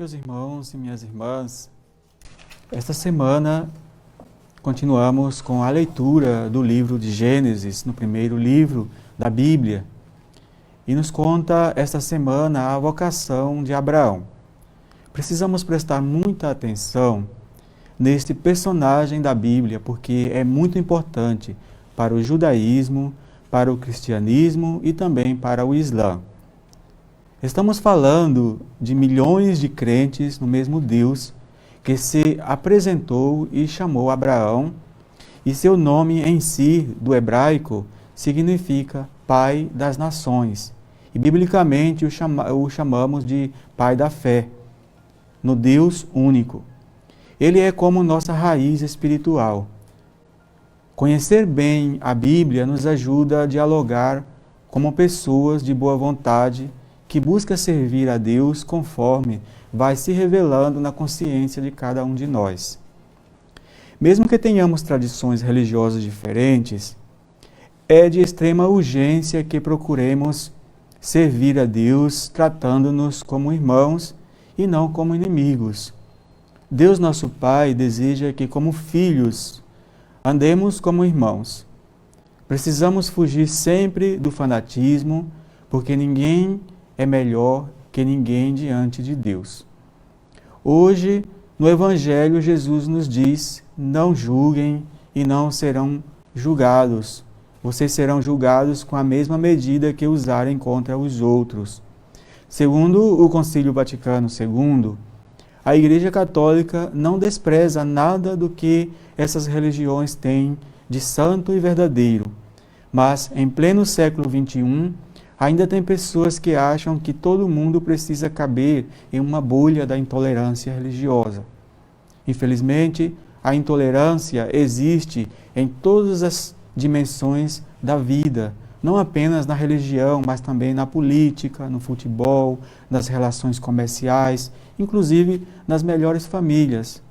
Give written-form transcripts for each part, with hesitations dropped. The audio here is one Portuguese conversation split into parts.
meus irmãos e minhas irmãs, esta semana continuamos com a leitura do livro de Gênesis, no primeiro livro da Bíblia, e nos conta esta semana a vocação de Abraão. Precisamos prestar muita atenção neste personagem da Bíblia, porque é muito importante para o judaísmo, para o cristianismo e também para o Islã. Estamos falando de milhões de crentes no mesmo Deus que se apresentou e chamou Abraão, e seu nome em si, do hebraico, significa Pai das Nações. E biblicamente o chamamos de Pai da Fé, no Deus único. Ele é como nossa raiz espiritual. Conhecer bem a Bíblia nos ajuda a dialogar como pessoas de boa vontade que busca servir a Deus conforme vai se revelando na consciência de cada um de nós. Mesmo que tenhamos tradições religiosas diferentes, é de extrema urgência que procuremos servir a Deus tratando-nos como irmãos e não como inimigos. Deus nosso Pai deseja que, como filhos, andemos como irmãos. Precisamos fugir sempre do fanatismo, porque ninguém é melhor que ninguém diante de Deus. Hoje, no Evangelho, Jesus nos diz: não julguem e não serão julgados. Vocês serão julgados com a mesma medida que usarem contra os outros. Segundo o Concílio Vaticano II, a Igreja Católica não despreza nada do que essas religiões têm de santo e verdadeiro, mas em pleno século XXI, ainda tem pessoas que acham que todo mundo precisa caber em uma bolha da intolerância religiosa. Infelizmente, a intolerância existe em todas as dimensões da vida, não apenas na religião, mas também na política, no futebol, nas relações comerciais, inclusive nas melhores famílias.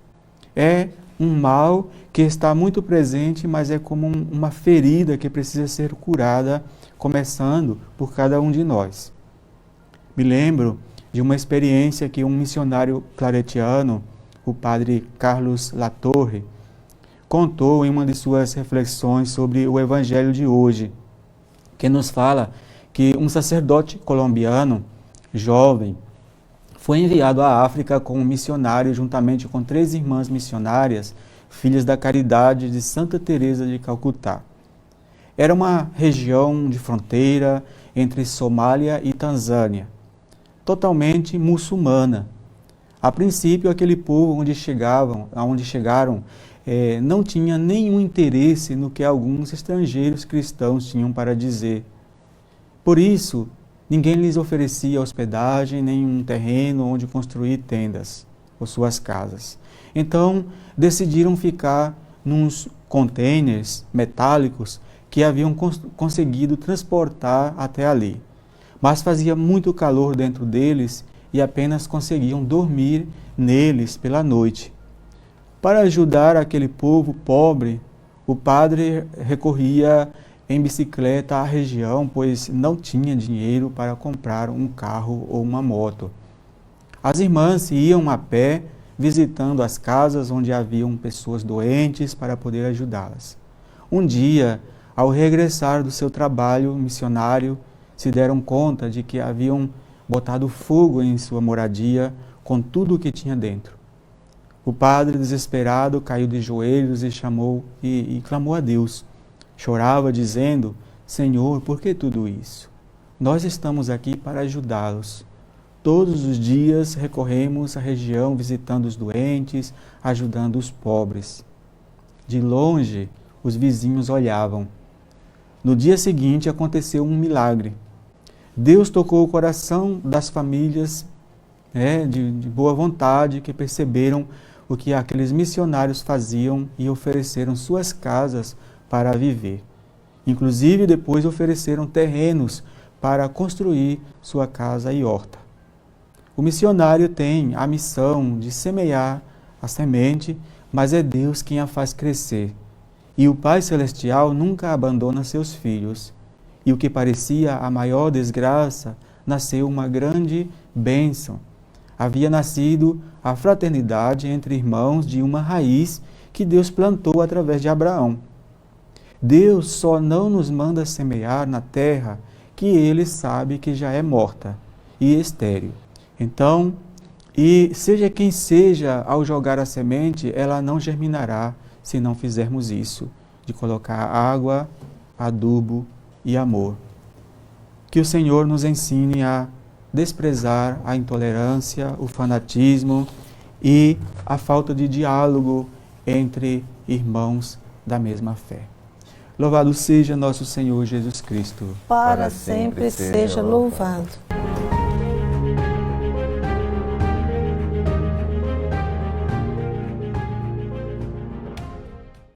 É um mal que está muito presente, mas é como uma ferida que precisa ser curada, começando por cada um de nós. Me lembro de uma experiência que um missionário claretiano, o padre Carlos Latorre, contou em uma de suas reflexões sobre o Evangelho de hoje, que nos fala que um sacerdote colombiano, jovem, foi enviado à África como missionário juntamente com 3 irmãs missionárias, filhas da caridade de Santa Teresa de Calcutá. Era uma região de fronteira entre Somália e Tanzânia, totalmente muçulmana. A princípio, aquele povo onde chegaram, não tinha nenhum interesse no que alguns estrangeiros cristãos tinham para dizer. Por isso, ninguém lhes oferecia hospedagem, nem um terreno onde construir tendas ou suas casas. Então, decidiram ficar nos containers metálicos que haviam conseguido transportar até ali. Mas fazia muito calor dentro deles e apenas conseguiam dormir neles pela noite. Para ajudar aquele povo pobre, o padre recorria em bicicleta à região, pois não tinha dinheiro para comprar um carro ou uma moto. As irmãs iam a pé, visitando as casas onde haviam pessoas doentes para poder ajudá-las. Um dia, ao regressar do seu trabalho missionário, se deram conta de que haviam botado fogo em sua moradia com tudo o que tinha dentro. O padre, desesperado, caiu de joelhos e clamou a Deus. Chorava, dizendo: Senhor, por que tudo isso? Nós estamos aqui para ajudá-los. Todos os dias recorremos à região visitando os doentes, ajudando os pobres. De longe, os vizinhos olhavam. No dia seguinte, aconteceu um milagre. Deus tocou o coração das famílias de boa vontade que perceberam o que aqueles missionários faziam e ofereceram suas casas para viver. Inclusive, depois ofereceram terrenos para construir sua casa e horta. O missionário tem a missão de semear a semente, mas é Deus quem a faz crescer. E o Pai Celestial nunca abandona seus filhos. E o que parecia a maior desgraça, nasceu uma grande bênção. Havia nascido a fraternidade entre irmãos de uma raiz que Deus plantou através de Abraão. Deus só não nos manda semear na terra que Ele sabe que já é morta e estéril. Então, e seja quem seja, ao jogar a semente, ela não germinará se não fizermos isso, de colocar água, adubo e amor. Que o Senhor nos ensine a desprezar a intolerância, o fanatismo e a falta de diálogo entre irmãos da mesma fé. Louvado seja nosso Senhor Jesus Cristo. Para sempre seja louvado.